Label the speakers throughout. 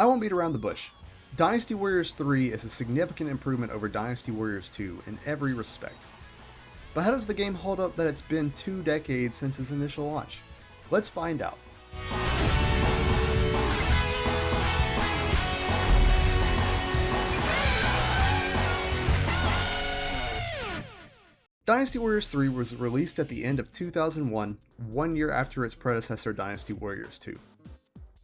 Speaker 1: I won't beat around the bush. Dynasty Warriors 3 is a significant improvement over Dynasty Warriors 2 in every respect. But how does the game hold up that it's been 2 decades since its initial launch? Let's find out. Dynasty Warriors 3 was released at the end of 2001, 1 year after its predecessor Dynasty Warriors 2.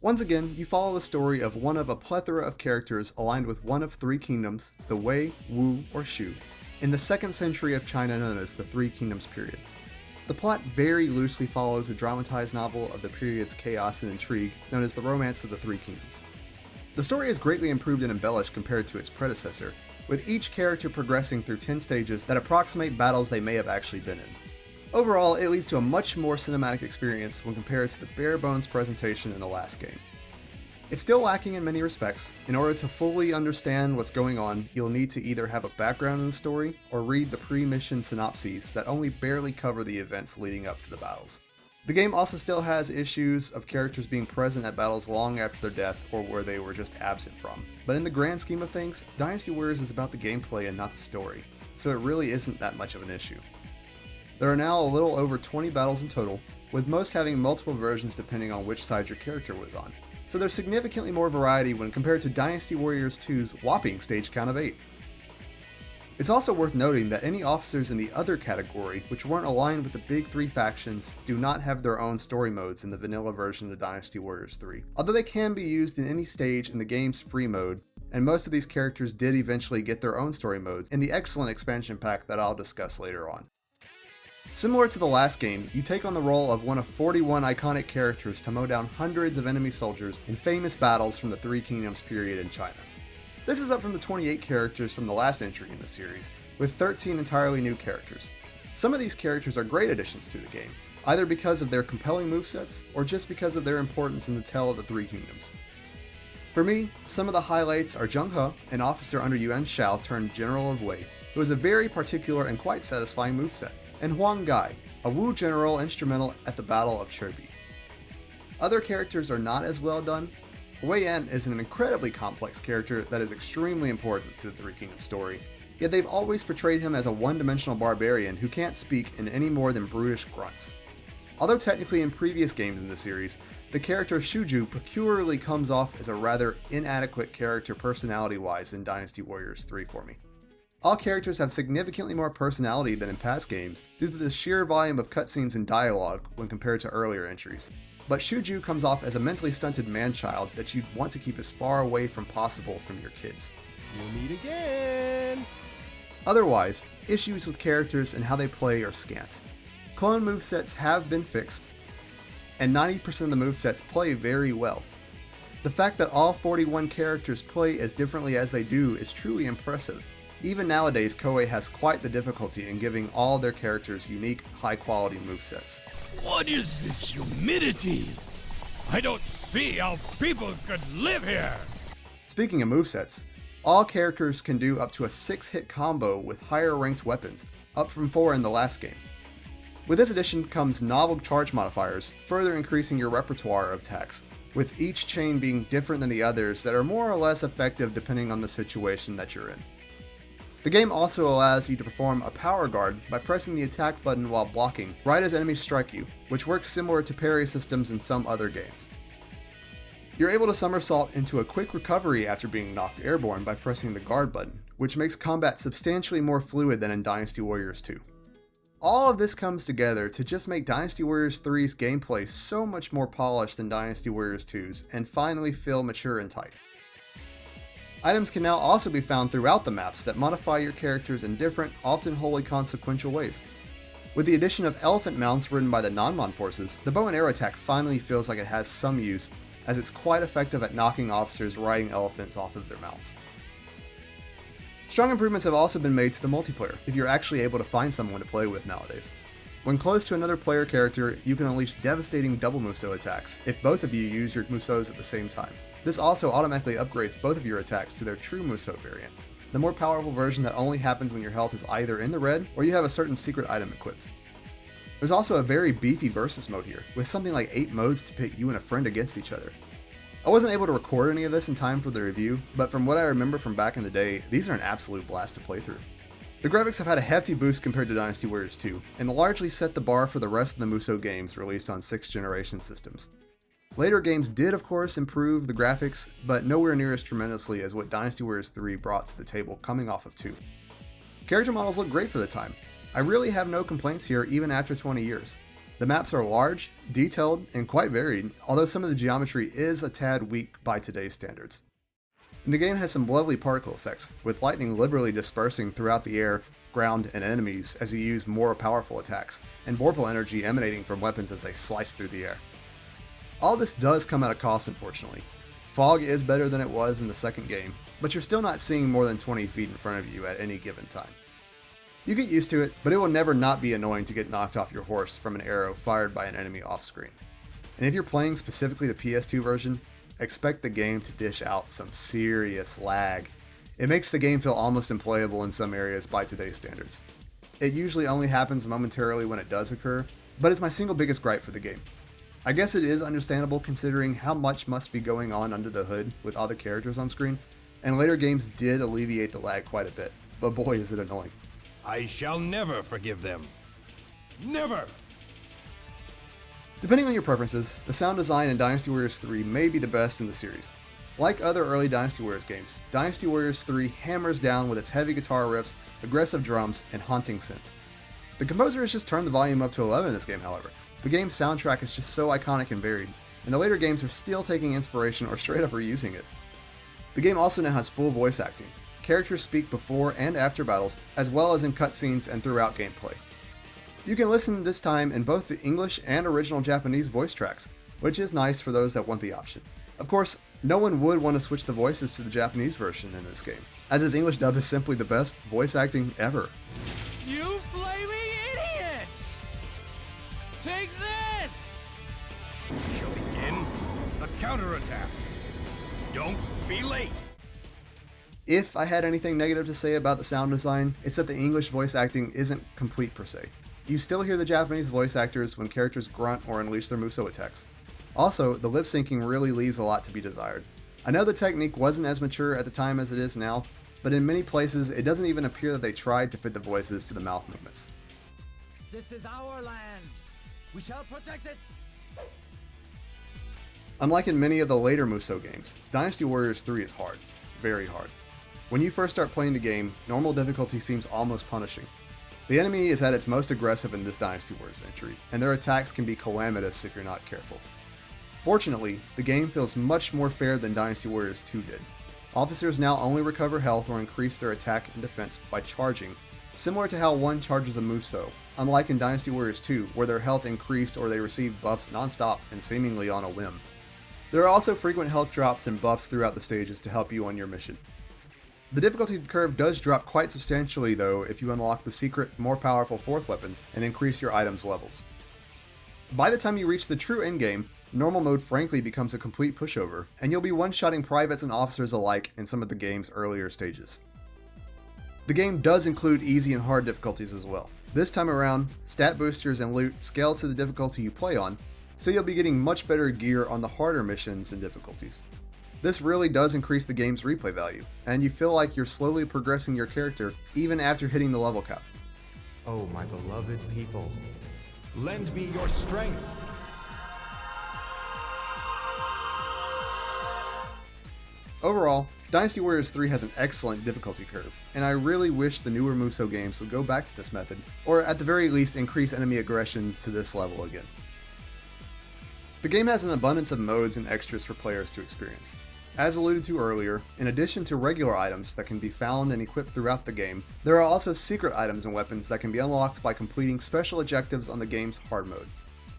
Speaker 1: Once again, you follow the story of one of a plethora of characters aligned with one of 3 kingdoms, the Wei, Wu, or Shu, in the 2nd century of China known as the Three Kingdoms period. The plot very loosely follows a dramatized novel of the period's chaos and intrigue known as the Romance of the Three Kingdoms. The story is greatly improved and embellished compared to its predecessor, with each character progressing through 10 stages that approximate battles they may have actually been in. Overall, it leads to a much more cinematic experience when compared to the bare-bones presentation in the last game. It's still lacking in many respects. In order to fully understand what's going on, you'll need to either have a background in the story or read the pre-mission synopses that only barely cover the events leading up to the battles. The game also still has issues of characters being present at battles long after their death or where they were just absent from. But in the grand scheme of things, Dynasty Warriors is about the gameplay and not the story, so it really isn't that much of an issue. There are now a little over 20 battles in total, with most having multiple versions depending on which side your character was on. So there's significantly more variety when compared to Dynasty Warriors 2's whopping stage count of 8. It's also worth noting that any officers in the other category, which weren't aligned with the big 3 factions, do not have their own story modes in the vanilla version of Dynasty Warriors 3, although they can be used in any stage in the game's free mode, and most of these characters did eventually get their own story modes in the excellent expansion pack that I'll discuss later on. Similar to the last game, you take on the role of one of 41 iconic characters to mow down hundreds of enemy soldiers in famous battles from the Three Kingdoms period in China. This is up from the 28 characters from the last entry in the series, with 13 entirely new characters. Some of these characters are great additions to the game, either because of their compelling movesets or just because of their importance in the tale of the Three Kingdoms. For me, some of the highlights are Zheng He, an officer under Yuan Shao turned General of Wei, who has a very particular and quite satisfying moveset, and Huang Gai, a Wu general instrumental at the Battle of Cherbi. Other characters are not as well done. Wei Yan is an incredibly complex character that is extremely important to the Three Kingdoms story, yet they've always portrayed him as a one-dimensional barbarian who can't speak in any more than brutish grunts. Although technically in previous games in the series, the character Shuju peculiarly comes off as a rather inadequate character personality-wise in Dynasty Warriors 3 for me. All characters have significantly more personality than in past games due to the sheer volume of cutscenes and dialogue when compared to earlier entries. But Shuju comes off as a mentally stunted man-child that you'd want to keep as far away from possible from your kids.
Speaker 2: We'll meet again!
Speaker 1: Otherwise, issues with characters and how they play are scant. Clone movesets have been fixed, and 90% of the movesets play very well. The fact that all 41 characters play as differently as they do is truly impressive. Even nowadays, Koei has quite the difficulty in giving all their characters unique, high-quality movesets.
Speaker 3: What is this humidity? I don't see how people could live here!
Speaker 1: Speaking of movesets, all characters can do up to a 6-hit combo with higher ranked weapons, up from 4 in the last game. With this addition comes novel charge modifiers, further increasing your repertoire of attacks, with each chain being different than the others that are more or less effective depending on the situation that you're in. The game also allows you to perform a power guard by pressing the attack button while blocking, right as enemies strike you, which works similar to parry systems in some other games. You're able to somersault into a quick recovery after being knocked airborne by pressing the guard button, which makes combat substantially more fluid than in Dynasty Warriors 2. All of this comes together to just make Dynasty Warriors 3's gameplay so much more polished than Dynasty Warriors 2's and finally feel mature and tight. Items can now also be found throughout the maps that modify your characters in different, often wholly consequential ways. With the addition of elephant mounts ridden by the non-mon forces, the bow and arrow attack finally feels like it has some use, as it's quite effective at knocking officers riding elephants off of their mounts. Strong improvements have also been made to the multiplayer, if you're actually able to find someone to play with nowadays. When close to another player character, you can unleash devastating double Musou attacks if both of you use your Musous at the same time. This also automatically upgrades both of your attacks to their true Musou variant, the more powerful version that only happens when your health is either in the red or you have a certain secret item equipped. There's also a very beefy versus mode here, with something like 8 modes to pit you and a friend against each other. I wasn't able to record any of this in time for the review, but from what I remember from back in the day, these are an absolute blast to play through. The graphics have had a hefty boost compared to Dynasty Warriors 2, and largely set the bar for the rest of the Musou games released on 6th generation systems. Later games did of course improve the graphics, but nowhere near as tremendously as what Dynasty Warriors 3 brought to the table coming off of 2. Character models look great for the time. I really have no complaints here even after 20 years. The maps are large, detailed, and quite varied, although some of the geometry is a tad weak by today's standards. And the game has some lovely particle effects, with lightning liberally dispersing throughout the air, ground, and enemies as you use more powerful attacks, and vorpal energy emanating from weapons as they slice through the air. All this does come at a cost, unfortunately. Fog is better than it was in the second game, but you're still not seeing more than 20 feet in front of you at any given time. You get used to it, but it will never not be annoying to get knocked off your horse from an arrow fired by an enemy off-screen. And if you're playing specifically the PS2 version, expect the game to dish out some serious lag. It makes the game feel almost unplayable in some areas by today's standards. It usually only happens momentarily when it does occur, but it's my single biggest gripe for the game. I guess it is understandable considering how much must be going on under the hood with all the characters on screen, and later games did alleviate the lag quite a bit, but boy is it annoying.
Speaker 2: I shall never forgive them. Never!
Speaker 1: Depending on your preferences, the sound design in Dynasty Warriors 3 may be the best in the series. Like other early Dynasty Warriors games, Dynasty Warriors 3 hammers down with its heavy guitar riffs, aggressive drums, and haunting synth. The composer has just turned the volume up to 11 in this game, however. The game's soundtrack is just so iconic and varied, and the later games are still taking inspiration or straight up reusing it. The game also now has full voice acting. Characters speak before and after battles, as well as in cutscenes and throughout gameplay. You can listen this time in both the English and original Japanese voice tracks, which is nice for those that want the option. Of course, no one would want to switch the voices to the Japanese version in this game, as its English dub is simply the best voice acting ever.
Speaker 3: You flaming idiots! Take this!
Speaker 2: Shall begin the counterattack. Don't be late.
Speaker 1: If I had anything negative to say about the sound design, it's that the English voice acting isn't complete per se. You still hear the Japanese voice actors when characters grunt or unleash their Musou attacks. Also, the lip syncing really leaves a lot to be desired. I know the technique wasn't as mature at the time as it is now, but in many places it doesn't even appear that they tried to fit the voices to the mouth movements.
Speaker 4: This is our land. We shall protect it.
Speaker 1: Unlike in many of the later Musou games, Dynasty Warriors 3 is hard. Very hard. When you first start playing the game, normal difficulty seems almost punishing. The enemy is at its most aggressive in this Dynasty Warriors entry, and their attacks can be calamitous if you're not careful. Fortunately, the game feels much more fair than Dynasty Warriors 2 did. Officers now only recover health or increase their attack and defense by charging, similar to how one charges a Musou, unlike in Dynasty Warriors 2, where their health increased or they received buffs non-stop and seemingly on a whim. There are also frequent health drops and buffs throughout the stages to help you on your mission. The difficulty curve does drop quite substantially though if you unlock the secret, more powerful 4th weapons and increase your items levels. By the time you reach the true endgame, normal mode frankly becomes a complete pushover, and you'll be one-shotting privates and officers alike in some of the game's earlier stages. The game does include easy and hard difficulties as well. This time around, stat boosters and loot scale to the difficulty you play on, so you'll be getting much better gear on the harder missions and difficulties. This really does increase the game's replay value, and you feel like you're slowly progressing your character even after hitting the level cap.
Speaker 5: Oh, my beloved people, lend me your strength.
Speaker 1: Overall, Dynasty Warriors 3 has an excellent difficulty curve, and I really wish the newer Musou games would go back to this method, or at the very least increase enemy aggression to this level again. The game has an abundance of modes and extras for players to experience. As alluded to earlier, in addition to regular items that can be found and equipped throughout the game, there are also secret items and weapons that can be unlocked by completing special objectives on the game's hard mode.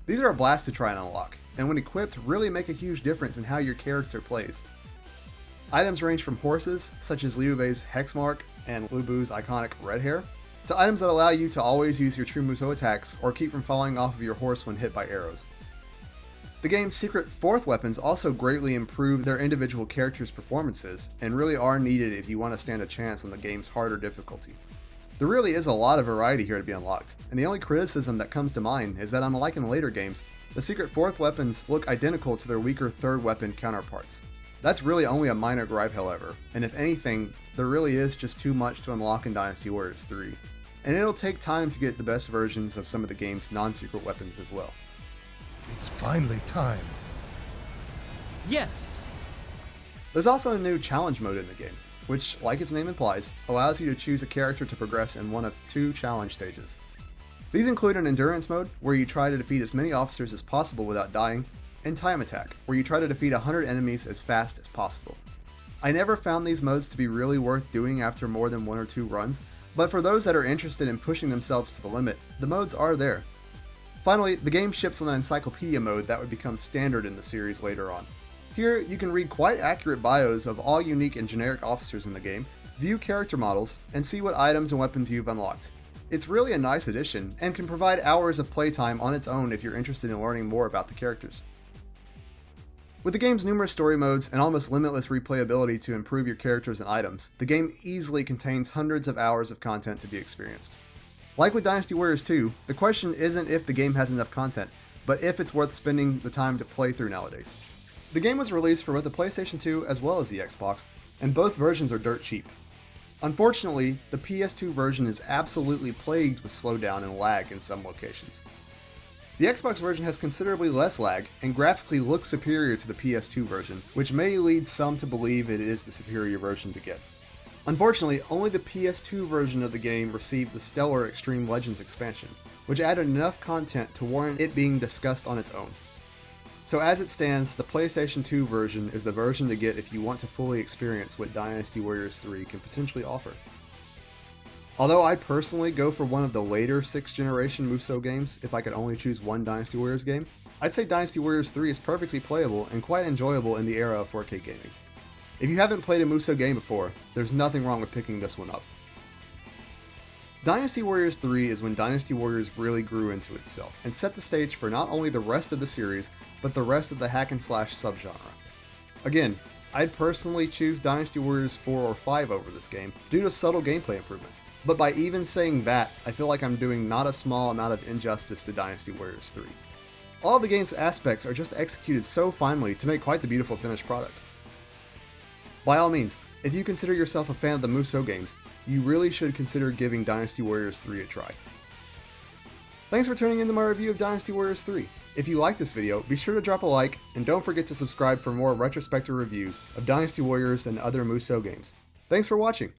Speaker 1: These are a blast to try and unlock, and when equipped really make a huge difference in how your character plays. Items range from horses, such as Liu Bei's Hex Mark and Lu Bu's iconic Red Hair, to items that allow you to always use your true Musou attacks or keep from falling off of your horse when hit by arrows. The game's secret 4th weapons also greatly improve their individual characters' performances, and really are needed if you want to stand a chance on the game's harder difficulty. There really is a lot of variety here to be unlocked, and the only criticism that comes to mind is that unlike in later games, The secret 4th weapons look identical to their weaker 3rd weapon counterparts. That's really only a minor gripe, however, and if anything, there really is just too much to unlock in Dynasty Warriors 3, and it'll take time to get the best versions of some of the game's non-secret weapons as well.
Speaker 5: It's finally time.
Speaker 4: Yes!
Speaker 1: There's also a new challenge mode in the game, which, like its name implies, allows you to choose a character to progress in one of 2 challenge stages. These include an endurance mode, where you try to defeat as many officers as possible without dying, and time attack, where you try to defeat 100 enemies as fast as possible. I never found these modes to be really worth doing after more than 1 or 2 runs, but for those that are interested in pushing themselves to the limit, the modes are there. Finally, the game ships with an encyclopedia mode that would become standard in the series later on. Here, you can read quite accurate bios of all unique and generic officers in the game, view character models, and see what items and weapons you've unlocked. It's really a nice addition, and can provide hours of playtime on its own if you're interested in learning more about the characters. With the game's numerous story modes and almost limitless replayability to improve your characters and items, the game easily contains hundreds of hours of content to be experienced. Like with Dynasty Warriors 2, the question isn't if the game has enough content, but if it's worth spending the time to play through nowadays. The game was released for both the PlayStation 2 as well as the Xbox, and both versions are dirt cheap. Unfortunately, the PS2 version is absolutely plagued with slowdown and lag in some locations. The Xbox version has considerably less lag and graphically looks superior to the PS2 version, which may lead some to believe it is the superior version to get. Unfortunately, only the PS2 version of the game received the stellar Extreme Legends expansion, which added enough content to warrant it being discussed on its own. So as it stands, the PlayStation 2 version is the version to get if you want to fully experience what Dynasty Warriors 3 can potentially offer. Although I personally go for one of the later 6th generation Musou games if I could only choose one Dynasty Warriors game, I'd say Dynasty Warriors 3 is perfectly playable and quite enjoyable in the era of 4K gaming. If you haven't played a Musou game before, there's nothing wrong with picking this one up. Dynasty Warriors 3 is when Dynasty Warriors really grew into itself, and set the stage for not only the rest of the series, but the rest of the hack and slash subgenre. Again, I'd personally choose Dynasty Warriors 4 or 5 over this game, due to subtle gameplay improvements, but by even saying that, I feel like I'm doing not a small amount of injustice to Dynasty Warriors 3. All of the game's aspects are just executed so finely to make quite the beautiful finished product. By all means, if you consider yourself a fan of the Musou games, you really should consider giving Dynasty Warriors 3 a try. Thanks for tuning into my review of Dynasty Warriors 3. If you liked this video, be sure to drop a like, and don't forget to subscribe for more retrospective reviews of Dynasty Warriors and other Musou games. Thanks for watching!